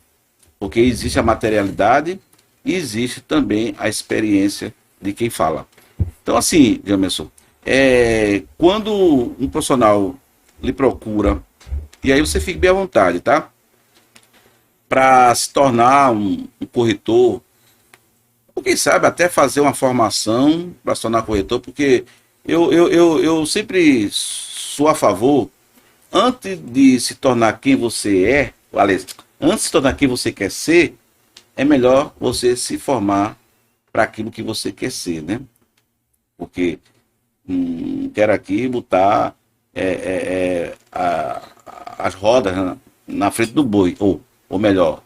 A: Porque existe a materialidade e existe também a experiência de quem fala. Então, assim, Jamerson, quando um profissional lhe procura, e aí você fique bem à vontade, tá? Para se tornar um corretor, ou quem sabe até fazer uma formação para se tornar corretor, porque eu sempre sou a favor, antes de se tornar quem você é, aliás, antes de se tornar quem você quer ser, é melhor você se formar para aquilo que você quer ser, né? Porque quero aqui botar as rodas na frente do boi, ou melhor,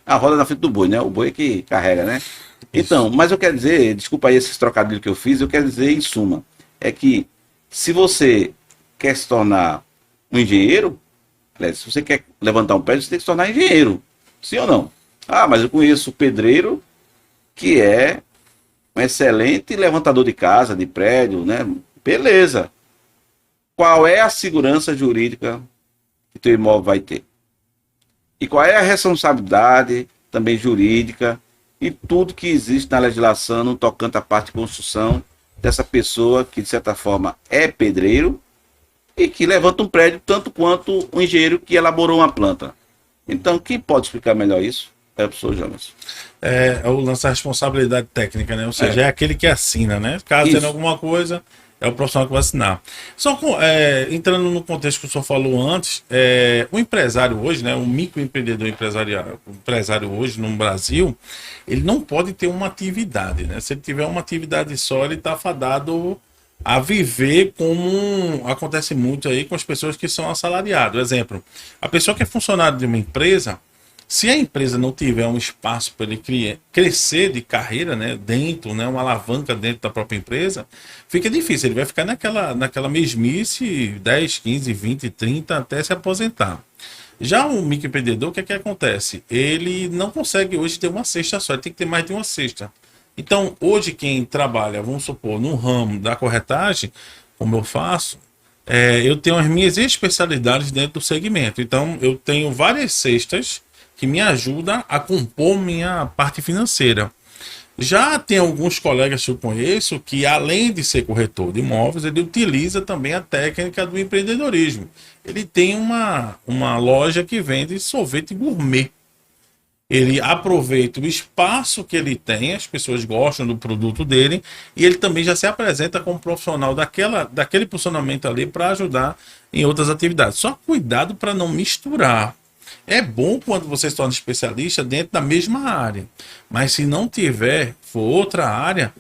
A: a roda na frente do boi, né? O boi é que carrega, né? Então, mas eu quero dizer, desculpa aí esses trocadilhos que eu fiz, eu quero dizer, em suma, é que se você quer se tornar um engenheiro, se você quer levantar um prédio, você tem que se tornar engenheiro, sim ou não? Ah, mas eu conheço o pedreiro, que é um excelente levantador de casa, de prédio, né? Beleza. Qual é a segurança jurídica que teu imóvel vai ter? E qual é a responsabilidade também jurídica e tudo que existe na legislação no tocante à parte de construção dessa pessoa que, de certa forma, é pedreiro e que levanta um prédio tanto quanto um engenheiro que elaborou uma planta. Então, quem pode explicar melhor isso é o professor Jamerson.
B: É o lance da responsabilidade técnica, né? Ou seja, é aquele que assina, né? Caso tenha alguma coisa, é o profissional que vai assinar. Só entrando no contexto que o senhor falou antes, o empresário hoje, né? O microempreendedor empresário hoje no Brasil, ele não pode ter uma atividade, né? Se ele tiver uma atividade só, ele está fadado a viver como acontece muito aí com as pessoas que são assalariadas. Exemplo, a pessoa que é funcionário de uma empresa, se a empresa não tiver um espaço para ele crescer de carreira, né, dentro, né, uma alavanca dentro da própria empresa, fica difícil. Ele vai ficar naquela mesmice 10, 15, 20, 30 até se aposentar. Já o microempreendedor, o que é que acontece? Ele não consegue hoje ter uma cesta só, ele tem que ter mais de uma cesta. Então, hoje quem trabalha, vamos supor, no ramo da corretagem, como eu faço, eu tenho as minhas especialidades dentro do segmento. Então, eu tenho várias cestas que me ajudam a compor minha parte financeira. Já tem alguns colegas que eu conheço que, além de ser corretor de imóveis, ele utiliza também a técnica do empreendedorismo. Ele tem uma loja que vende sorvete gourmet. Ele aproveita o espaço que ele tem, as pessoas gostam do produto dele, e ele também já se apresenta como profissional daquele posicionamento ali para ajudar em outras atividades. Só cuidado para não misturar. É bom quando você se torna especialista dentro da mesma área, mas se não for outra área,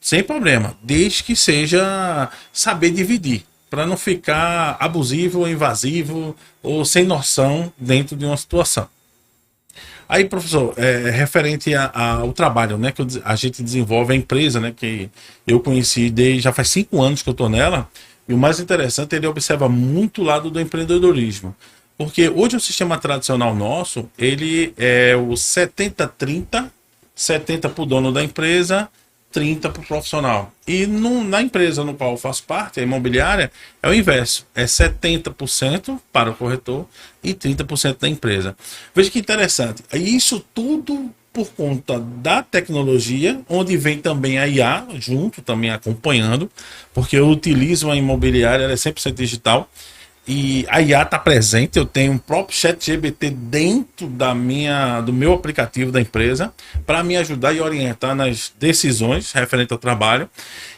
B: sem problema, desde que seja saber dividir, para não ficar abusivo, invasivo ou sem noção dentro de uma situação. Aí, professor, referente ao trabalho, né, que a gente desenvolve, a empresa, né, que eu conheci já faz 5 anos que eu estou nela, e o mais interessante, ele observa muito o lado do empreendedorismo. Porque hoje o sistema tradicional nosso, ele é o 70-30, 70 para o dono da empresa, 30 para o profissional. E na empresa no qual eu faço parte, a imobiliária, é o inverso. É 70% para o corretor e 30% da empresa. Veja que interessante. Isso tudo por conta da tecnologia, onde vem também a IA junto, também acompanhando, porque eu utilizo a imobiliária, ela é 100% digital. E a IA está presente, eu tenho um próprio ChatGPT dentro do meu aplicativo da empresa para me ajudar e orientar nas decisões referentes ao trabalho.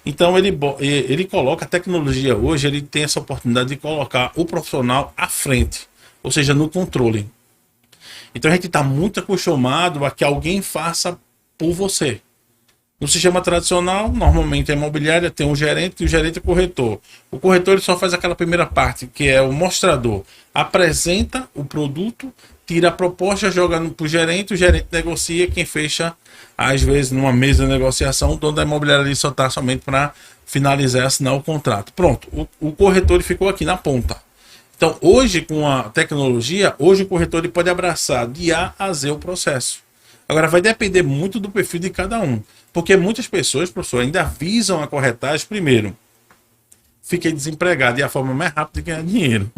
B: Então ele coloca a tecnologia hoje, ele tem essa oportunidade de colocar o profissional à frente, ou seja, no controle. Então a gente está muito acostumado a que alguém faça por você. No sistema tradicional, normalmente a imobiliária tem um gerente e o gerente é o corretor. O corretor ele só faz aquela primeira parte, que é o mostrador. Apresenta o produto, tira a proposta, joga para o gerente negocia, quem fecha, às vezes, numa mesa de negociação, o dono da imobiliária ali só está somente para finalizar e assinar o contrato. Pronto, o corretor ele ficou aqui na ponta. Então, hoje, com a tecnologia, hoje o corretor ele pode abraçar de A a Z o processo. Agora, vai depender muito do perfil de cada um. Porque muitas pessoas, professor, ainda visam a corretagem primeiro. Fiquei desempregado e a forma mais rápida de ganhar dinheiro.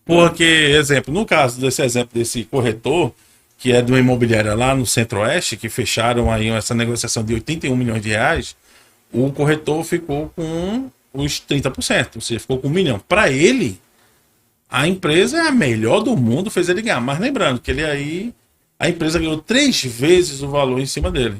B: Porque, exemplo, no caso desse exemplo desse corretor, que é de uma imobiliária lá no Centro-Oeste, que fecharam aí essa negociação de 81 milhões de reais, o corretor ficou com os 30%, ou seja, ficou com 1 milhão. Para ele, a empresa é a melhor do mundo, fez ele ganhar. Mas lembrando que ele aí, a empresa ganhou 3 vezes o valor em cima dele.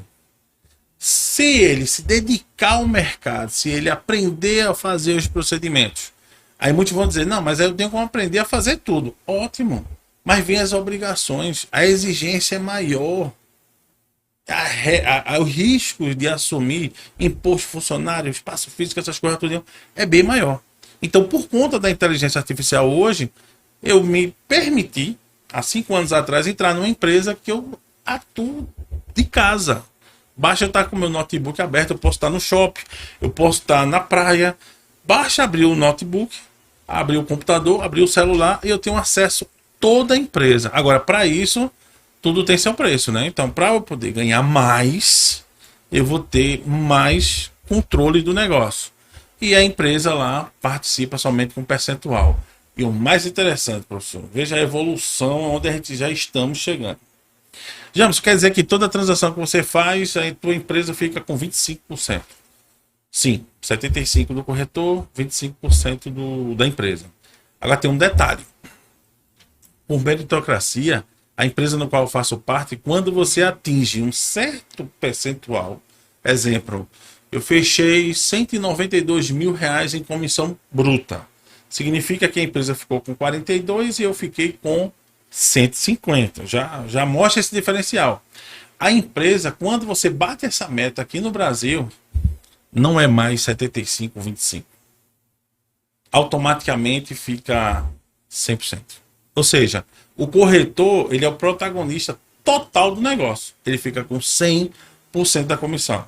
B: Se ele se dedicar ao mercado, se ele aprender a fazer os procedimentos, aí muitos vão dizer, não, mas eu tenho como aprender a fazer tudo. Ótimo, mas vem as obrigações, a exigência é maior, o risco de assumir imposto funcionário, espaço físico, essas coisas tudo é bem maior. Então, por conta da inteligência artificial hoje, eu me permiti, há 5 anos atrás, entrar numa empresa que eu atuo de casa. Basta eu estar com o meu notebook aberto, eu posso estar no shopping, eu posso estar na praia. Basta abrir o notebook, abrir o computador, abrir o celular e eu tenho acesso a toda a empresa. Agora, para isso, tudo tem seu preço, né? Então, para eu poder ganhar mais, eu vou ter mais controle do negócio. E a empresa lá participa somente com percentual. E o mais interessante, professor, veja a evolução onde a gente já estamos chegando. Já, isso quer dizer que toda transação que você faz, a tua empresa fica com 25%. Sim, 75% do corretor, 25% da empresa. Agora tem um detalhe. Por meritocracia, a empresa no qual eu faço parte, quando você atinge um certo percentual, exemplo, eu fechei 192 mil reais em comissão bruta. Significa que a empresa ficou com 42 e eu fiquei com 150, já mostra esse diferencial. A empresa, quando você bate essa meta aqui no Brasil, não é mais 75, 25. Automaticamente fica 100%. Ou seja, o corretor, ele é o protagonista total do negócio. Ele fica com 100% da comissão.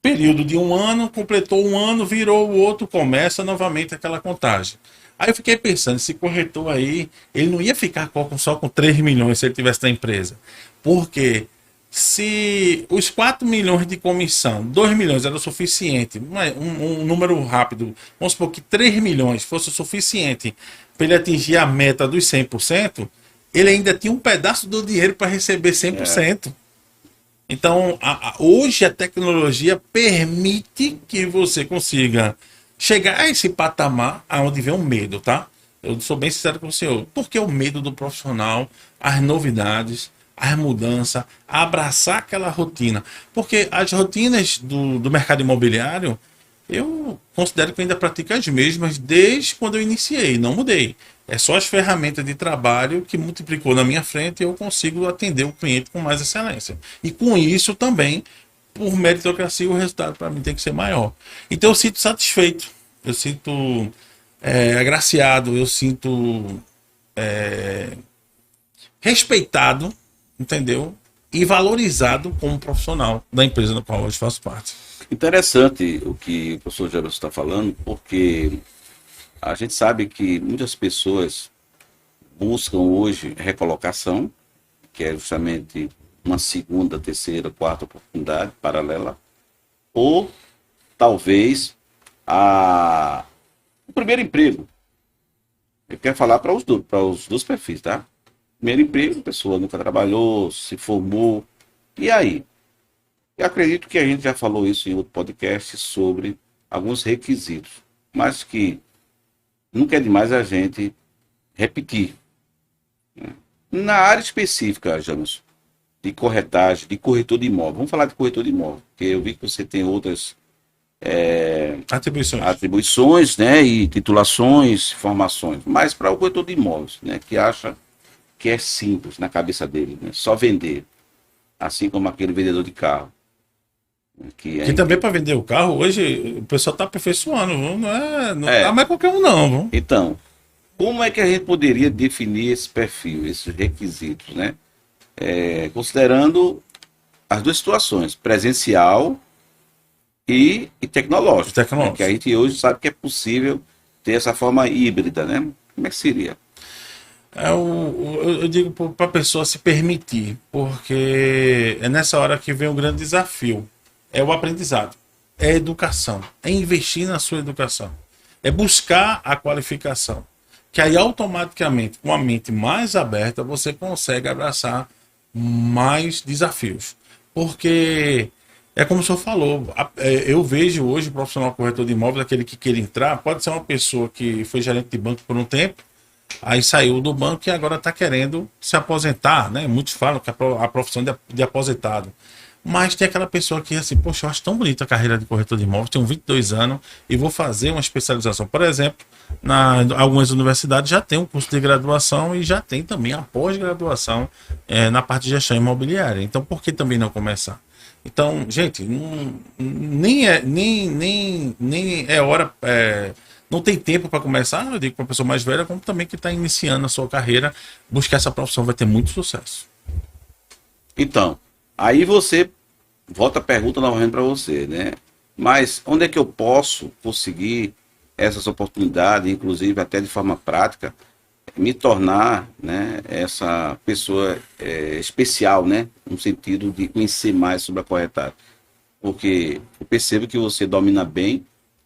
B: Período de 1 ano, completou 1 ano, virou o outro, começa novamente aquela contagem. Aí eu fiquei pensando, esse corretor aí, ele não ia ficar só com 3 milhões se ele tivesse na empresa. Porque se os 4 milhões de comissão, 2 milhões era o suficiente, um número rápido, vamos supor que 3 milhões fosse o suficiente para ele atingir a meta dos 100%, ele ainda tinha um pedaço do dinheiro para receber 100%. Então, hoje a tecnologia permite que você consiga chegar a esse patamar onde vem o medo, tá? Eu sou bem sincero com o senhor. Porque o medo do profissional, as novidades, as mudanças, abraçar aquela rotina. Porque as rotinas do mercado imobiliário, eu considero que eu ainda pratico as mesmas desde quando eu iniciei, não mudei. É só as ferramentas de trabalho que multiplicou na minha frente e eu consigo atender o cliente com mais excelência. E com isso também, por meritocracia, o resultado para mim tem que ser maior. Então eu sinto satisfeito, eu sinto agraciado, eu sinto respeitado, entendeu? E valorizado como profissional da empresa na qual hoje faço parte.
A: Interessante o que o professor Jefferson está falando, porque a gente sabe que muitas pessoas buscam hoje recolocação, que é justamente uma segunda, terceira, quarta oportunidade paralela, ou talvez o primeiro emprego. Eu quero falar para os dois perfis, tá? Primeiro emprego, a pessoa nunca trabalhou, se formou, e aí? Eu acredito que a gente já falou isso em outro podcast sobre alguns requisitos, mas que nunca é demais a gente repetir. Na área específica, James, de corretagem, de corretor de imóvel. Vamos falar de corretor de imóvel, porque eu vi que você tem outras atribuições, né, e titulações, formações. Mas para o corretor de imóveis, né, que acha que é simples na cabeça dele, né? Só vender. Assim como aquele vendedor de carro.
B: Que também para vender o carro, hoje o pessoal está aperfeiçoando, viu? Não tá
A: É,
B: mais qualquer um não, viu?
A: então, como é que a gente poderia definir esse perfil, esses requisitos, né? Considerando as duas situações, presencial e tecnológico, né? Que a gente hoje sabe que é possível ter essa forma híbrida, né? Como é que seria?
B: Eu digo para a pessoa se permitir, porque é nessa hora que vem o grande desafio. É o aprendizado, é a educação, é investir na sua educação, é buscar a qualificação. Que aí automaticamente, com a mente mais aberta, você consegue abraçar mais desafios. Porque é como o senhor falou, eu vejo hoje o profissional corretor de imóveis, aquele que quer entrar, pode ser uma pessoa que foi gerente de banco por um tempo, aí saiu do banco e agora está querendo se aposentar, né? Muitos falam que a profissão de aposentado. Mas tem aquela pessoa que assim, poxa, eu acho tão bonita a carreira de corretor de imóveis, tenho 22 anos e vou fazer uma especialização. Por exemplo, algumas universidades já tem um curso de graduação e já tem também a pós-graduação na parte de gestão imobiliária. Então, por que também não começar? Então, gente, nem é hora... não tem tempo para começar, eu digo para uma pessoa mais velha, como também que está iniciando a sua carreira, buscar essa profissão vai ter muito sucesso.
A: Então, aí você volta a pergunta novamente para você, né? Mas onde é que eu posso conseguir essas oportunidades, inclusive até de forma prática, me tornar, né, essa pessoa especial, né? No sentido de conhecer mais sobre a corretagem. Porque eu percebo que você domina bem,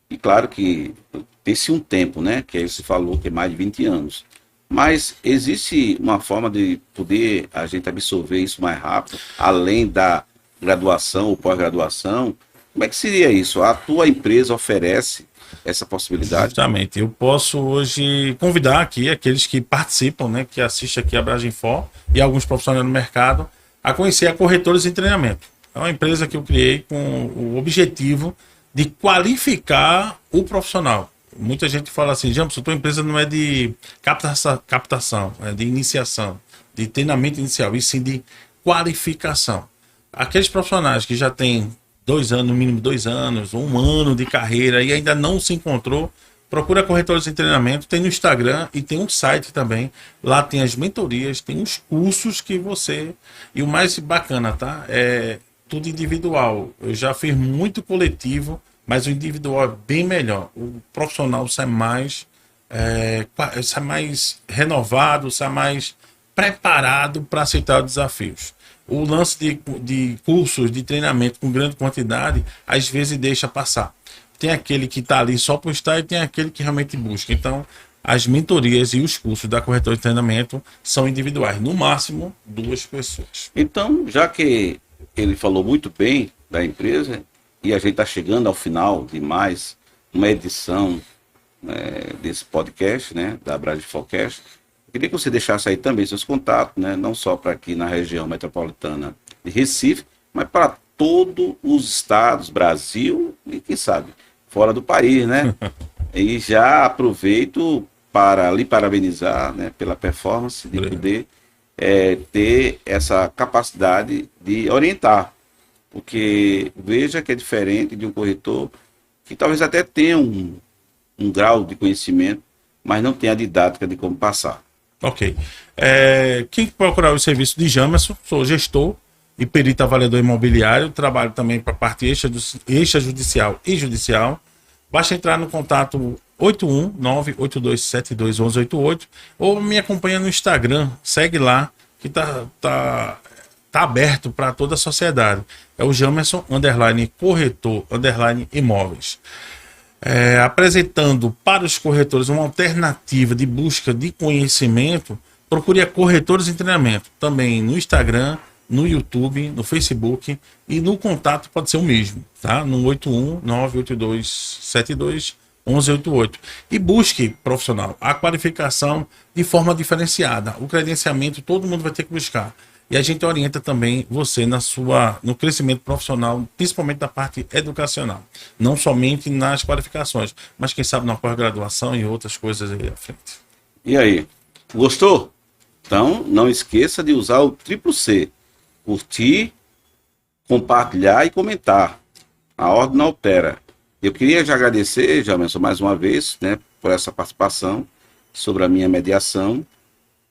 A: e claro que tem-se um tempo, né? Que aí você falou que é mais de 20 anos. Mas existe uma forma de poder a gente absorver isso mais rápido, além da graduação ou pós-graduação? Como é que seria isso? A tua empresa oferece essa possibilidade?
B: Justamente. Eu posso hoje convidar aqui aqueles que participam, né, que assistem aqui a Abraginfor e alguns profissionais no mercado, a conhecer a Corretores em Treinamento. É uma empresa que eu criei com o objetivo de qualificar o profissional. Muita gente fala assim, Jampson, tua empresa não é de captação, é de iniciação, de treinamento inicial, e sim de qualificação. Aqueles profissionais que já têm 2 anos, no mínimo 2 anos, 1 ano de carreira e ainda não se encontrou, procura Corretores em Treinamento, tem no Instagram e tem um site também. Lá tem as mentorias, tem os cursos que você... E o mais bacana, tá? É tudo individual. Eu já fiz muito coletivo, mas o individual é bem melhor. O profissional sai mais renovado, sai mais preparado para aceitar os desafios. O lance de cursos de treinamento com grande quantidade, às vezes deixa passar. Tem aquele que está ali só por estar e tem aquele que realmente busca. Então, as mentorias e os cursos da Corretora de Treinamento são individuais, no máximo 2 pessoas.
A: Então, já que ele falou muito bem da empresa, e a gente está chegando ao final de mais uma edição desse podcast, né, da Abraginforcast, queria que você deixasse aí também seus contatos, né, não só para aqui na região metropolitana de Recife, mas para todos os estados, Brasil e, quem sabe, fora do país, né? E já aproveito para lhe parabenizar, né, pela performance de poder ter essa capacidade de orientar. Porque veja que é diferente de um corretor que talvez até tenha um grau de conhecimento, mas não tem a didática de como passar.
B: Ok. Quem procurar o serviço de Jamerson, sou gestor e perito avaliador imobiliário, trabalho também para a parte extrajudicial e judicial. Basta entrar no contato 81982721188 ou me acompanha no Instagram, segue lá, que tá aberto para toda a sociedade. É o Jamerson, _corretor, _imóveis. Apresentando para os corretores uma alternativa de busca de conhecimento, procure a Corretores em Treinamento, também no Instagram, no YouTube, no Facebook, e no contato pode ser o mesmo, tá? No 81982721188. E busque, profissional, a qualificação de forma diferenciada. O credenciamento todo mundo vai ter que buscar. E a gente orienta também você no crescimento profissional, principalmente da parte educacional. Não somente nas qualificações, mas quem sabe na pós-graduação e outras coisas aí à frente.
A: E aí, gostou? Então, não esqueça de usar o triplo C: curtir, compartilhar e comentar. A ordem não altera. Eu queria já agradecer, Jamerson, mais uma vez, né, por essa participação sobre a minha mediação.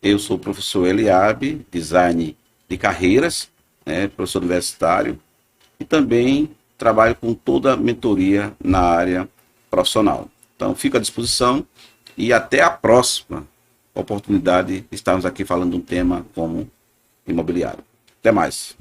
A: Eu sou o professor Eliabe, design de carreiras, né, professor universitário, e também trabalho com toda a mentoria na área profissional. Então, fico à disposição e até a próxima oportunidade de estarmos aqui falando de um tema como imobiliário. Até mais.